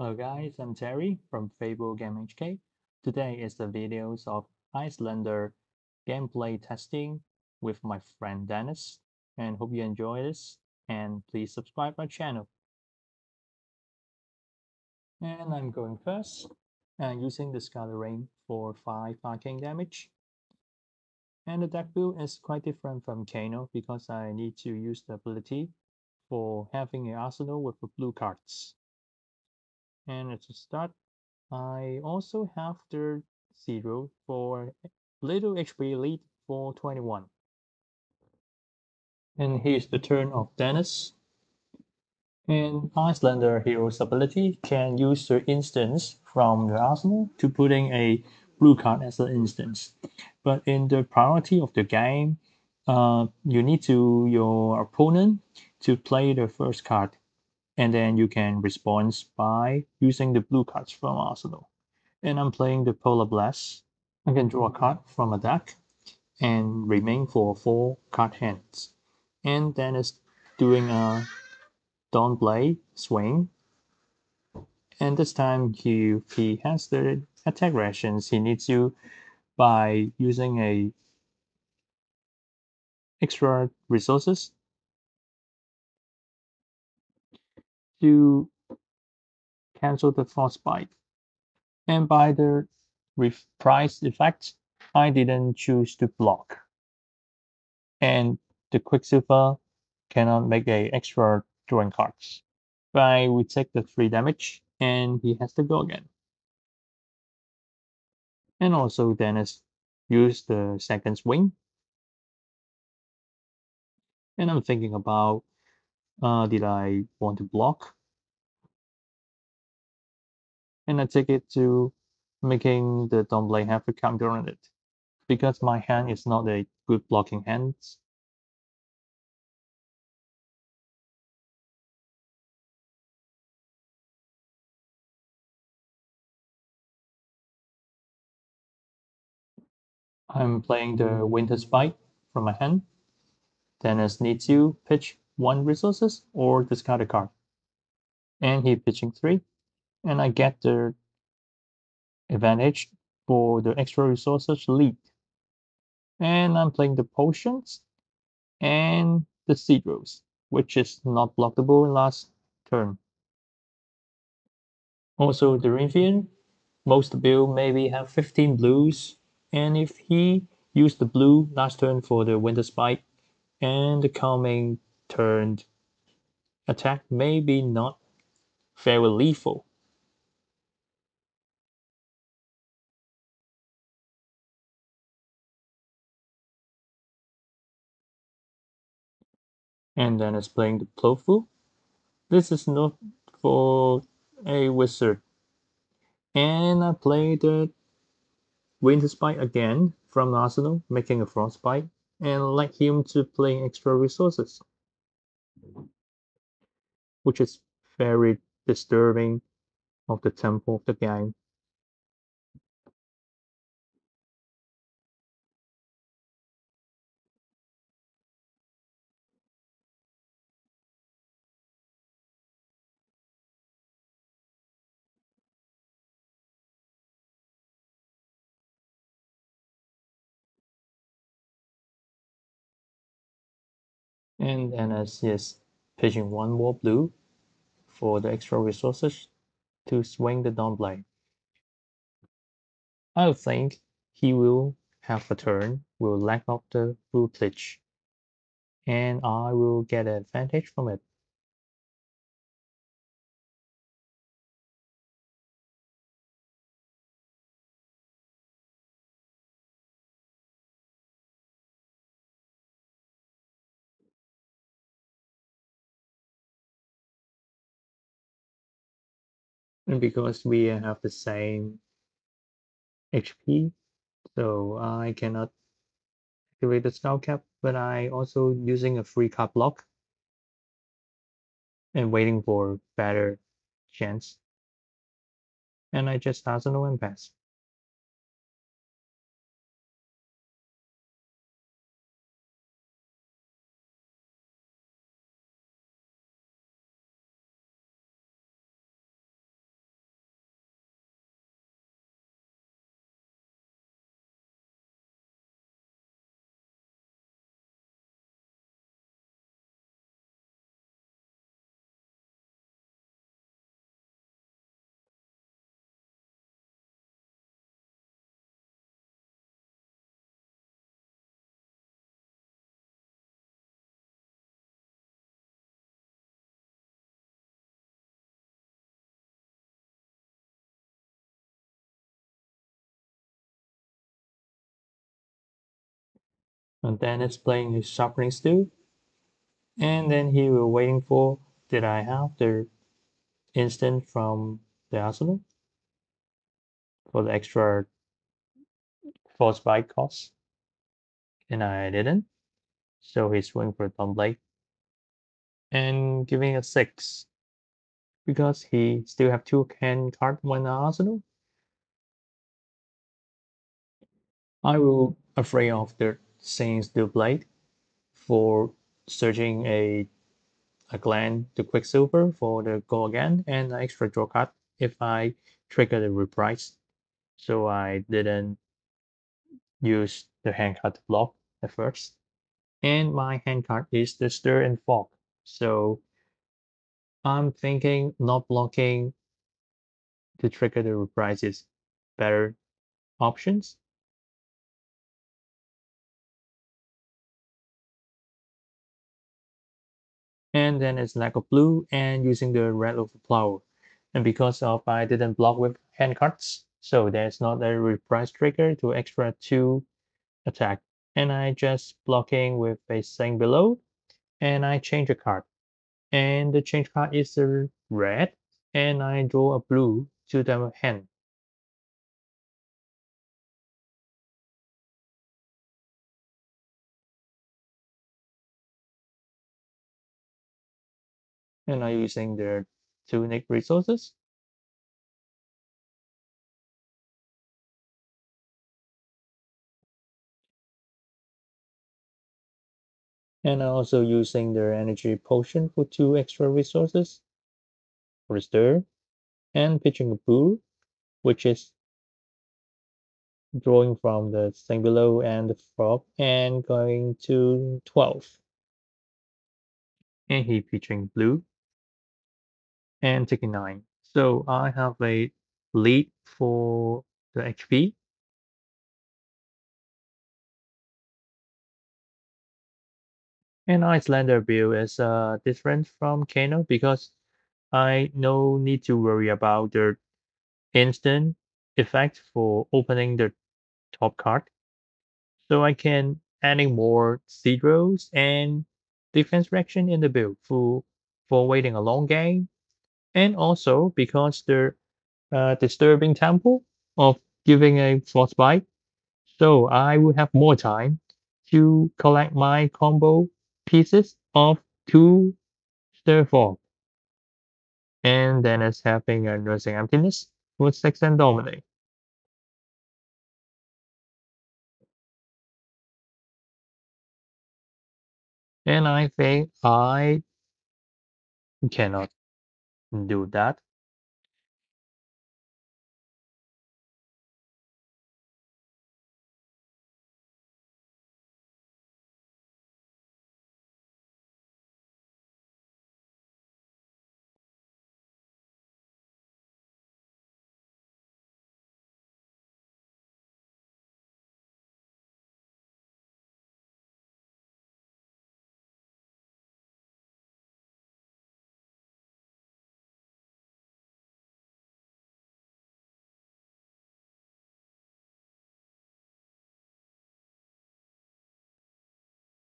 Hello guys, I'm Terry from Fable Game HK. Today is the videos of Iyslander gameplay testing with my friend Dennis, and hope you enjoy this, and please subscribe my channel. And I'm going first, using the Scalding Rain for 5 arcane damage. And the deck build is quite different from Kano because I need to use the ability for having an arsenal with the blue cards. And to start, I also have the 0 for little HP lead for 21. And here's the turn of Dennis. And Iyslander hero's ability can use the instance from your arsenal to putting a blue card as an instance. But in the priority of the game, you need your opponent to play the first card, and then you can respond by using the blue cards from arsenal. And I'm playing the Polar Blast. I can draw a card from a deck and remain for 4 card hands. And then it's doing a Dawnblade swing. And this time he has the attack rations. He needs you by using a extra resources to cancel the frostbite. And by the price effect, I didn't choose to block. And the Quicksilver cannot make a extra drawing cards. But we take the 3 damage, and he has to go again. And also Dennis used the second swing. And I'm thinking about, did I want to block? And I take it to making the Dawnblade have a counter on it. Because my hand is not a good blocking hand. I'm playing the Winter Spike from my hand. Dennis needs to pitch 1 resources or discard a card. And he pitching 3. And I get the advantage for the extra resources lead. And I'm playing the potions and the seed rose, which is not blockable last turn. Also, Dorinthea, most build maybe have 15 blues, and if he used the blue last turn for the Winter Spike, and the coming turn attack maybe not very lethal. And then it's playing the Plofu. This is not for a wizard. And I play the Winter Spike again from Arsenal, making a Frostbite, and let him to play extra resources, which is very disturbing of the tempo of the game. And then as is pitching 1 more blue for the extra resources to swing the Dawnblade. I think he will have a turn, will lack of the blue pitch, and I will get an advantage from it. And because we have the same HP, so I cannot activate the Skullcap, but I also using a free card block and waiting for better chance. And I just Arsenal and pass. And then it's playing his Sharpening Steel. And then he will waiting for, did I have the instant from the arsenal for the extra Frostbite cost? And I didn't. So he's swing for Thunderblade and giving a 6 because he still have 2 hand card when arsenal. I will afraid of the Saint Steel Blade for searching a gland to Quicksilver for the go again and an extra draw card if I trigger the reprise. So I didn't use the hand card to block at first. And my hand card is the Stir and Fog. So I'm thinking not blocking to trigger the reprise is better options. And then it's lack of blue and using the red overflow. And because of I didn't block with hand cards, so there's not a reprise trigger to extra 2 attack. And I just blocking with a thing below, and I change a card. And the change card is a red, and I draw a blue to the hand. And I'm using the Tunic resources. And I'm also using their energy potion for 2 extra resources for the stir, and pitching a blue, which is drawing from the thing below and the frog, and going to 12. And he pitching blue and taking 9. So I have a lead for the HP. And Iyslander build is different from Kano because I no need to worry about the instant effect for opening the top card. So I can adding more zeros and defense reaction in the build for waiting a long game. And also because the disturbing tempo of giving a frostbite, so I will have more time to collect my combo pieces of 2 stir fog. And then it's having a Nourishing Emptiness for 6 and Dominate. And I think I cannot do that.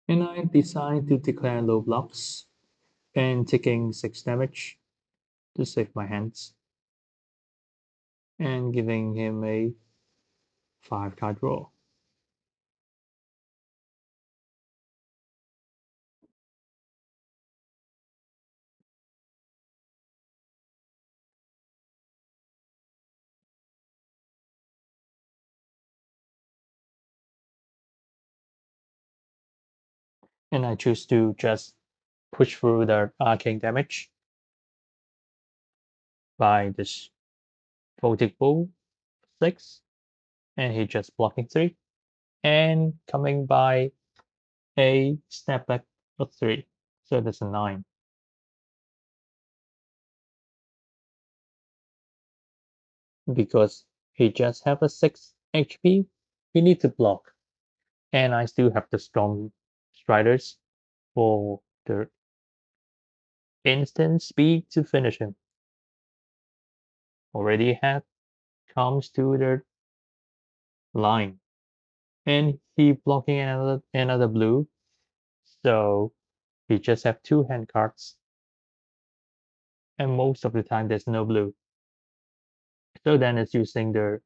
And I decide to declare low blocks and taking 6 damage to save my hands. And giving him a 5 card draw. And I choose to just push through the arcane damage by this Voltic Bolt 6. And he just blocking 3. And coming by a SnapBack of 3. So that's a 9. Because he just have a 6 HP, he need to block. And I still have the strong striders for the instant speed to finish him. Already had comes to the line. And he blocking another blue, so he just have 2 hand cards, and most of the time there's no blue. So then it's using the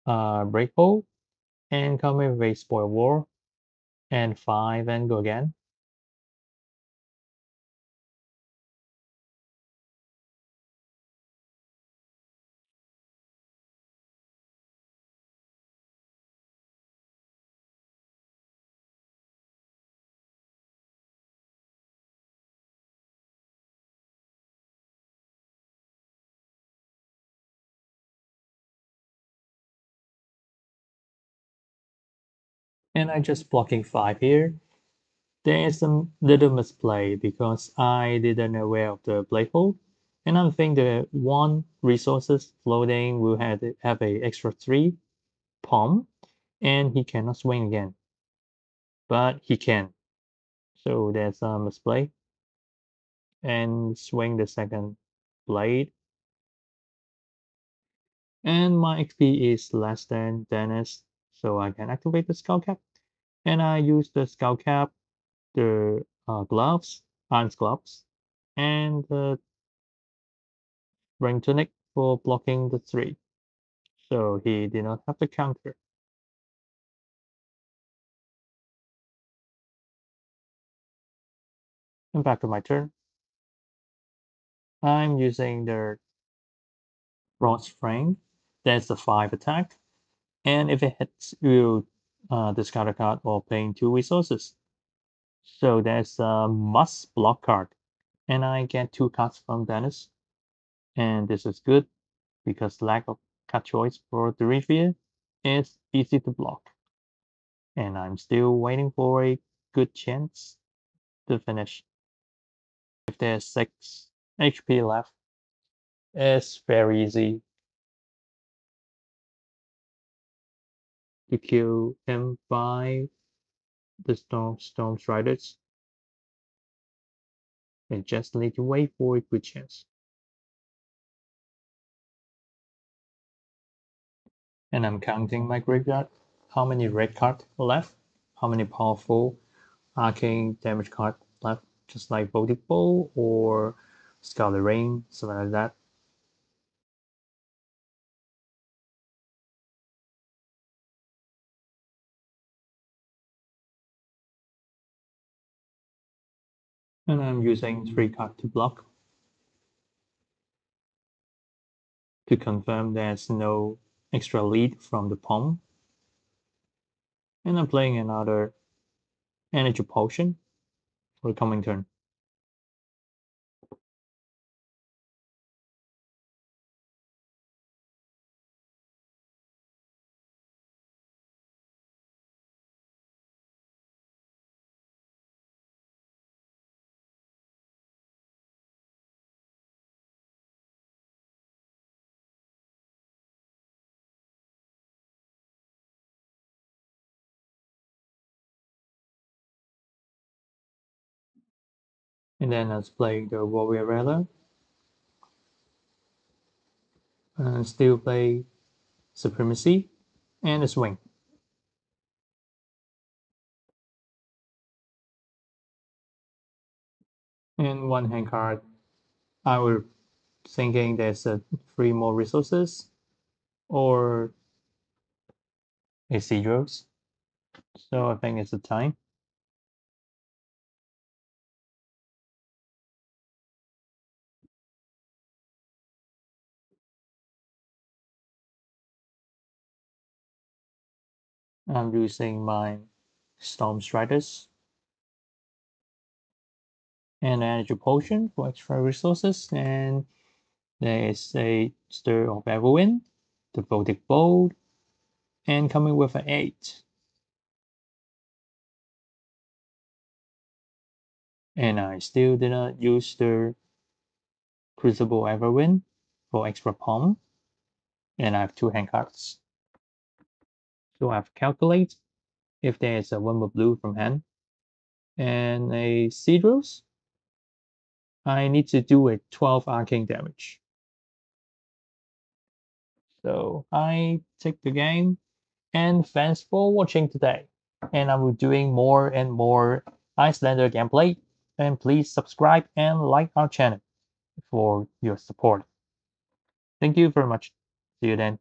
Breakhold and coming with a Spoil War and 5 and go again. And I just blocking 5 here. There is some little misplay because I didn't aware of the Breakhold, and I'm thinking the 1 resources floating will have a extra 3 palm, and he cannot swing again. But he can. So there's a misplay. And swing the second blade. And my XP is less than Dennis, so I can activate the Skullcap. And I use the Skullcap, the gloves, iron gloves, and the ring tunic for blocking the 3. So he did not have the counter. And back to my turn. I'm using the Frost Frame. That's the 5 attack. And if it hits, you discard a card or paying 2 resources. So there's a must block card. And I get 2 cards from Dennis. And this is good because lack of card choice for Dorinthea is easy to block. And I'm still waiting for a good chance to finish. If there's 6 HP left, it's very easy to kill him by the Storm Striders. And just need to wait for a good chance. And I'm counting my graveyard. How many red cards left? How many powerful arcane damage cards left? Just like Voltic Bolt or Scalding Rain, something like that. And I'm using 3 cards to block to confirm there's no extra lead from the palm. And I'm playing another energy potion for the coming turn. And then I was playing the Warrior Raider. And still play Supremacy and a Swing. And 1 hand card. I was thinking there's 3 more resources or a Sigils. So I think it's the time. I'm using my Storm Striders and Energy Potion for extra resources. And there is a Stir of Everwind, the Voltic Bolt, and coming with an 8. And I still did not use the Crucible of Aetherwind for extra palm. And I have 2 hand cards. So I have to calculate if there is a 1 more blue from hand and a Cedros. I need to do a 12 arcane damage. So I take the game, and thanks for watching today. and I'm doing more and more Iyslander gameplay. And please subscribe and like our channel for your support. Thank you very much. See you then.